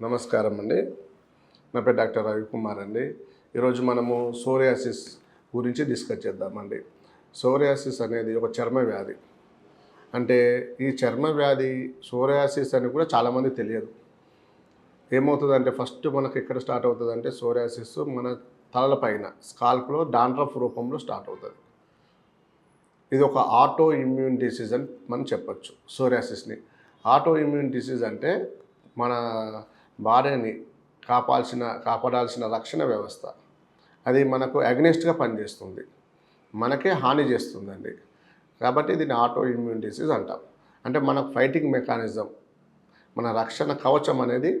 నమస్కారం అండి. నా పేరు డాక్టర్ రవికుమార్ అండి. ఈరోజు మనము సోరియాసిస్ గురించి డిస్కస్ చేద్దామండి. సోరియాసిస్ అనేది ఒక చర్మ వ్యాధి. అంటే ఈ చర్మ వ్యాధి సోరియాసిస్ అని కూడా చాలామంది తెలియదు. ఏమవుతుందంటే ఫస్ట్ మనకు ఎక్కడ స్టార్ట్ అవుతుందంటే సోరియాసిస్ మన తలల పైన స్కాల్ప్లో డాండ్రఫ్ రూపంలో స్టార్ట్ అవుతుంది. ఇది ఒక ఆటో ఇమ్యూన్ డిసీజ్ అని మనం చెప్పచ్చు సోరియాసిస్ని. ఆటో ఇమ్యూన్ డిసీజ్ అంటే మన బాడీని కాపాడాల్సిన రక్షణ వ్యవస్థ అది మనకు అగ్నెస్ట్గా పనిచేస్తుంది, మనకే హాని చేస్తుందండి. కాబట్టి దీన్ని ఆటో ఇమ్యూన్ డిసీజ్ అంటాం. అంటే మన ఫైటింగ్ మెకానిజం, మన రక్షణ కవచం అనేది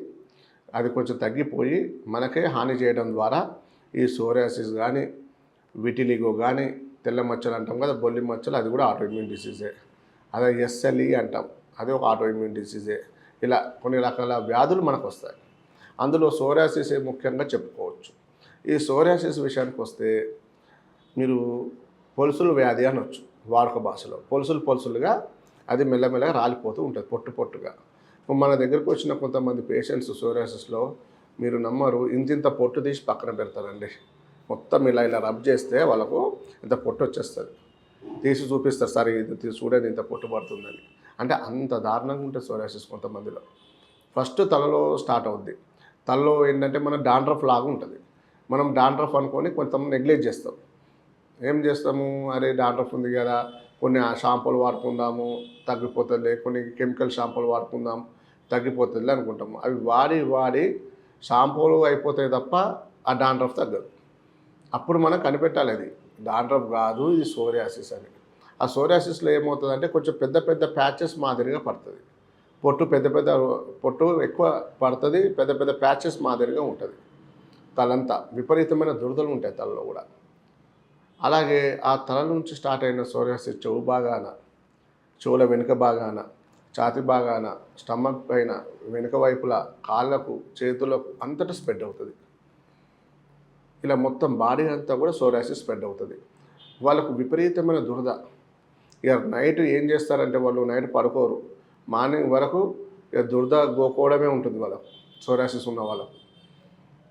అది కొంచెం తగ్గిపోయి మనకే హాని చేయడం ద్వారా ఈ సోరియాసిస్ కానీ, విటిలిగో కానీ, తెల్ల మచ్చలు అంటాం కదా, బొల్లి మచ్చలు, అది కూడా ఆటో ఇమ్యూన్ డిసీజే. అదే ఎస్ఎల్ఈ అంటాం, అది ఒక ఆటో ఇమ్యూన్ డిసీజే. ఇలా కొన్ని రకాల వ్యాధులు మనకు వస్తాయి. అందులో సోరియాసిస్ ముఖ్యంగా చెప్పుకోవచ్చు. ఈ సోరియాసిస్ విషయానికి వస్తే మీరు పొలుసులు వ్యాధి అనొచ్చు వాడుక భాషలో. పొలుసులుగా అది మెల్లమెల్లగా రాలిపోతూ ఉంటుంది, పొట్టుగా. మన దగ్గరకు వచ్చిన కొంతమంది పేషెంట్స్ సోరియాసిస్లో మీరు నమ్మరు, ఇంత పొట్టు తీసి పక్కన పెడతారండి. మొత్తం ఇలా రబ్ చేస్తే వాళ్ళకు ఇంత పొట్టు వచ్చేస్తుంది. తీసి చూపిస్తారు, సరే ఇది చూడండి ఇంత పొట్టు పడుతుందని. అంటే అంత దారుణంగా ఉంటుంది సోరియాసిస్ కొంతమందిలో. ఫస్ట్ తలలో స్టార్ట్ అవుద్ది. తలలో ఏంటంటే మన డాండ్రఫ్ లాగా ఉంటుంది. మనం డాండ్రఫ్ అనుకొని కొంతమంది నెగ్లెక్ట్ చేస్తాం. ఏం చేస్తాము, అరే డాండ్రఫ్ ఉంది కదా, కొన్ని షాంపూలు వాడుకుందాము తగ్గిపోతుంది, కొన్ని కెమికల్ షాంపూలు వాడుకుందాం తగ్గిపోతుంది అనుకుంటాము. అవి వాడి షాంపూలు అయిపోతాయి తప్ప ఆ డాండ్రఫ్ తగ్గదు. అప్పుడు మనం కనిపెట్టాలి అది డాండ్రఫ్ కాదు, ఇది సోరియాసిస్ అని. ఆ సోరియాసిస్లో ఏమవుతుందంటే కొంచెం పెద్ద ప్యాచెస్ మాదిరిగా పడుతుంది. పొట్టు ఎక్కువ పడుతుంది, పెద్ద ప్యాచెస్ మాదిరిగా ఉంటుంది. తలంతా విపరీతమైన దురదలు ఉంటాయి తలలో కూడా. అలాగే ఆ తల నుంచి స్టార్ట్ అయిన సోరియాసిస్ చెవుల వెనుక భాగాన, ఛాతి భాగాన, స్టమక్ పైన, వెనుక వైపులా, కాళ్ళకు, చేతులకు అంతటా స్ప్రెడ్ అవుతుంది. ఇలా మొత్తం బాడీ అంతా కూడా సోరియాసిస్ స్ప్రెడ్ అవుతుంది. వాళ్ళకు విపరీతమైన దురద. ఇక నైట్ ఏం చేస్తారంటే వాళ్ళు నైట్ పడుకోరు, మార్నింగ్ వరకు ఇక దురద గోకోవడమే ఉంటుంది వాళ్ళకు, సోరియాసిస్ ఉన్న వాళ్ళకు.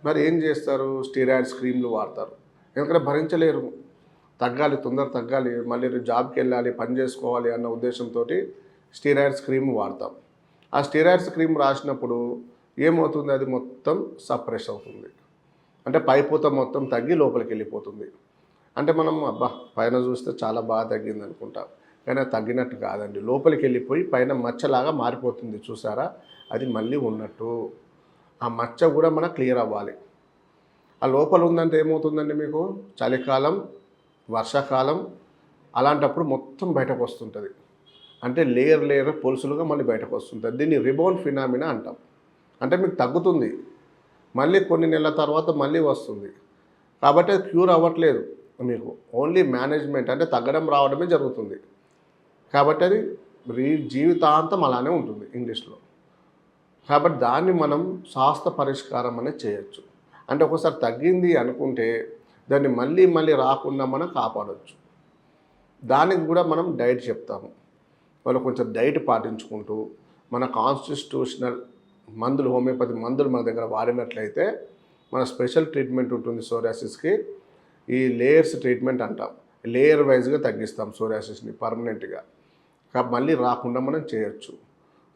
మరి ఏం చేస్తారు, స్టీరాయిడ్స్ క్రీమ్లు వాడతారు. ఎందుకంటే భరించలేరు, తొందర తగ్గాలి, మళ్ళీ జాబ్కి వెళ్ళాలి, పని చేసుకోవాలి అన్న ఉద్దేశంతో స్టీరాయిడ్స్ క్రీమ్ వాడతాం. ఆ స్టీరాయిడ్స్ క్రీమ్ రాసినప్పుడు ఏమవుతుంది, అది మొత్తం సప్రెస్ అవుతుంది. అంటే పైపూత మొత్తం తగ్గి లోపలికి వెళ్ళిపోతుంది. అంటే మనం పైన చూస్తే చాలా బాగా తగ్గింది అనుకుంటాం, కానీ తగ్గినట్టు కాదండి. లోపలికి వెళ్ళిపోయి పైన మచ్చలాగా మారిపోతుంది చూసారా, అది మళ్ళీ ఉన్నట్టు. ఆ మచ్చ కూడా మనకు క్లియర్ అవ్వాలి. ఆ లోపల ఉందంటే ఏమవుతుందండి, మీకు చలికాలం, వర్షాకాలం అలాంటప్పుడు మొత్తం బయటకు వస్తుంటుంది. అంటే లేయర్ పొలుసులుగా మళ్ళీ బయటకు వస్తుంటుంది. దీన్ని రిబౌండ్ ఫినామినా అంటాం. అంటే మీకు తగ్గుతుంది, మళ్ళీ కొన్ని నెలల తర్వాత మళ్ళీ వస్తుంది. కాబట్టి అది క్యూర్ అవ్వట్లేదు మీకు, ఓన్లీ మేనేజ్మెంట్, అంటే తగ్గడం రావడమే జరుగుతుంది. కాబట్టి అది జీవితాంతం అలానే ఉంటుంది ఇంగ్లీష్లో. కాబట్టి దాన్ని మనం శాస్త్ర పరిష్కారం అనేది చేయొచ్చు. అంటే ఒకసారి తగ్గింది అనుకుంటే దాన్ని మళ్ళీ రాకుండా మనం కాపాడవచ్చు. దానికి కూడా మనం డైట్ చెప్తాము. వాళ్ళు కొంచెం డైట్ పాటించుకుంటూ మన కాన్స్టిట్యూషనల్ మందులు, హోమియోపతి మందులు మన దగ్గర వాడినట్లయితే మన స్పెషల్ ట్రీట్మెంట్ ఉంటుంది సోరియాసిస్కి. ఈ లేయర్స్ ట్రీట్మెంట్ అంటాం. లేయర్ వైజ్గా తగ్గిస్తాం సోరియాసిస్ని పర్మనెంట్గా. మళ్ళీ రాకుండా మనం చేయొచ్చు.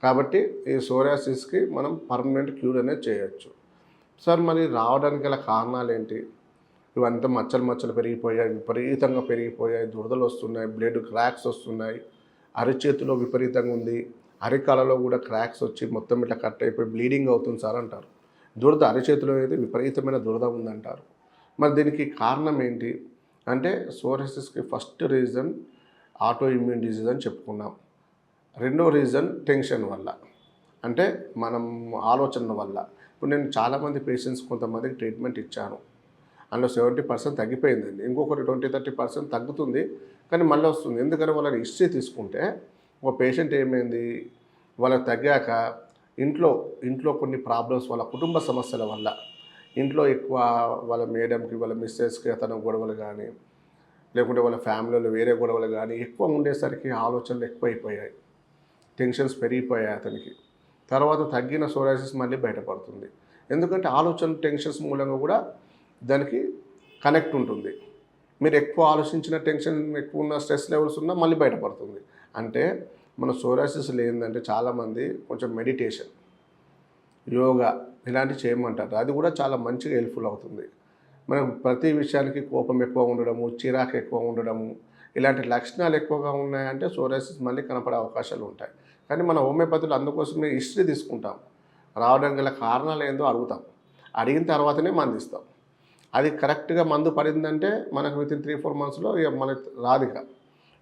కాబట్టి ఈ సోరియాసిస్కి మనం పర్మనెంట్ క్యూర్ అనేది చేయొచ్చు. సార్ మరి రావడానికి గల కారణాలు ఏంటి? ఇవంతా మచ్చలు పెరిగిపోయాయి, విపరీతంగా పెరిగిపోయాయి, దురదలు వస్తున్నాయి, బ్లడ్ క్రాక్స్ వస్తున్నాయి, అరిచేతిలో విపరీతంగా ఉంది, అరికాలలో కూడా క్రాక్స్ వచ్చి మొత్తం ఇట్లా కట్ అయిపోయి బ్లీడింగ్ అవుతుంది సార్ అంటారు. దురద అరిచేతిలో అయితే విపరీతమైన దురద ఉందంటారు. మరి దీనికి కారణం ఏంటి అంటే సోరియాసిస్కి first reason autoimmune disease అని చెప్పుకున్నాం. రెండో రీజన్ టెన్షన్ వల్ల, అంటే మనం ఆలోచన వల్ల. ఇప్పుడు నేను చాలామంది పేషెంట్స్ కొంతమందికి ట్రీట్మెంట్ ఇచ్చాను, అందులో 70% తగ్గిపోయిందండి. ఇంకొకటి 20-30% తగ్గుతుంది, కానీ మళ్ళీ వస్తుంది. ఎందుకంటే వాళ్ళని హిస్టరీ తీసుకుంటే ఒక పేషెంట్ ఏమైంది, వాళ్ళకి తగ్గాక ఇంట్లో కొన్ని ప్రాబ్లమ్స్, వాళ్ళ కుటుంబ సమస్యల వల్ల, ఇంట్లో ఎక్కువ వాళ్ళ మేడంకి, వాళ్ళ మిస్సెస్కి అతను గొడవలు కానీ, లేకుంటే వాళ్ళ ఫ్యామిలీలో వేరే గొడవలు కానీ ఎక్కువ ఉండేసరికి ఆలోచనలు ఎక్కువైపోయాయి, టెన్షన్స్ పెరిగిపోయాయి అతనికి. తర్వాత తగ్గిన సోరియాసిస్ మళ్ళీ బయటపడుతుంది. ఎందుకంటే ఆలోచన టెన్షన్స్ మూలంగా కూడా దానికి కనెక్ట్ ఉంటుంది. మీరు ఎక్కువ ఆలోచించిన టెన్షన్ ఎక్కువ ఉన్న స్ట్రెస్ లెవెల్స్ ఉన్నా మళ్ళీ బయటపడుతుంది. అంటే మన సోరియాసిస్ లేదంటే చాలామంది కొంచెం మెడిటేషన్, యోగా ఇలాంటివి చేయమంటారు. అది కూడా చాలా మంచిగా హెల్ప్ఫుల్ అవుతుంది. మనం ప్రతి విషయానికి కోపం ఎక్కువ ఉండడము, చిరాకు ఎక్కువ ఉండడము, ఇలాంటి లక్షణాలు ఎక్కువగా ఉన్నాయంటే సోరియాసిస్ మళ్ళీ కనపడే అవకాశాలు ఉంటాయి. కానీ మన హోమియోపతిలో అందుకోసమే హిస్టరీ తీసుకుంటాం. రావడానికి గల కారణాలు ఏందో అడుగుతాం. అడిగిన తర్వాతనే మందు ఇస్తాం. అది కరెక్ట్గా మందు పడిందంటే మనకు వితిన్ 3-4 మంత్స్లో ఇక మనకు రాదిక.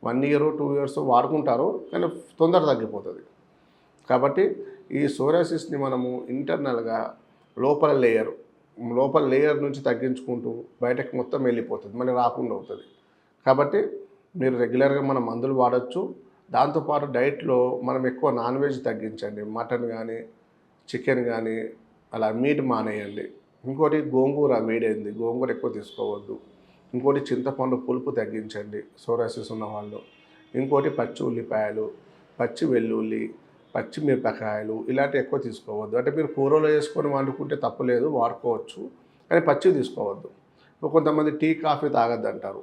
1 ఇయర్ 2 ఇయర్స్ వాడుకుంటారు, కానీ తొందర తగ్గిపోతుంది. కాబట్టి ఈ సోరియాసిస్ని మనము ఇంటర్నల్గా లోపల లేయర్ నుంచి తగ్గించుకుంటూ బయటకు మొత్తం వెళ్ళిపోతుంది, మళ్ళీ రాకుండా అవుతుంది. కాబట్టి మీరు రెగ్యులర్గా మన మందులు వాడచ్చు. దాంతోపాటు డైట్లో మనం ఎక్కువ నాన్ వెజ్ తగ్గించండి. మటన్ కానీ, చికెన్ కానీ, అలా మీట్ మానేయండి. ఇంకోటి గోంగూర వేడైంది, గోంగూర ఎక్కువ తీసుకోవద్దు. ఇంకోటి చింతపండు పులుపు తగ్గించండి సోరియాసిస్ ఉన్నవాళ్ళు. ఇంకోటి పచ్చి ఉల్లిపాయలు, పచ్చి వెల్లుల్లి, పచ్చి మిరపకాయలు ఇలాంటివి ఎక్కువ తీసుకోవద్దు. అంటే మీరు కూరలో వేసుకొని వండుకుంటే తప్పులేదు, వాడుకోవచ్చు, కానీ పచ్చివి తీసుకోవద్దు. కొంతమంది టీ కాఫీ తాగొద్దు అంటారు.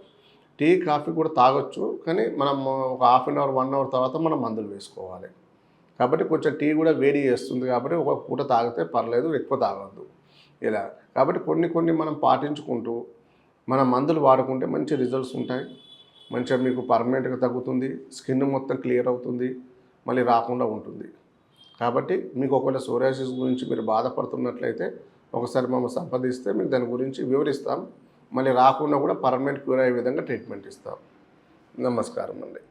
టీ కాఫీ కూడా తాగొచ్చు, కానీ మనం ఒక హాఫ్ అన్ అవర్ 1 అవర్ తర్వాత మనం మందులు వేసుకోవాలి. కాబట్టి కొంచెం టీ కూడా వేడి చేస్తుంది, కాబట్టి ఒక పూట తాగితే పర్లేదు, ఎక్కువ తాగొద్దు ఇలా. కాబట్టి కొన్ని మనం పాటించుకుంటూ మన మందులు వాడుకుంటే మంచి రిజల్ట్స్ ఉంటాయి. మంచిగా మీకు పర్మనెంట్గా తగ్గుతుంది, స్కిన్ మొత్తం క్లియర్ అవుతుంది, మళ్ళీ రాకుండా ఉంటుంది. కాబట్టి మీకు ఒకవేళ సోరియాసిస్ గురించి మీరు బాధపడుతున్నట్లయితే ఒకసారి మమ్మల్ని సంప్రదిస్తే మీకు దాని గురించి వివరిస్తాం. మళ్ళీ రాకుండా కూడా పర్మనెంట్ క్యూర్ అయ్యే విధంగా ట్రీట్మెంట్ ఇస్తాం. నమస్కారం అండి.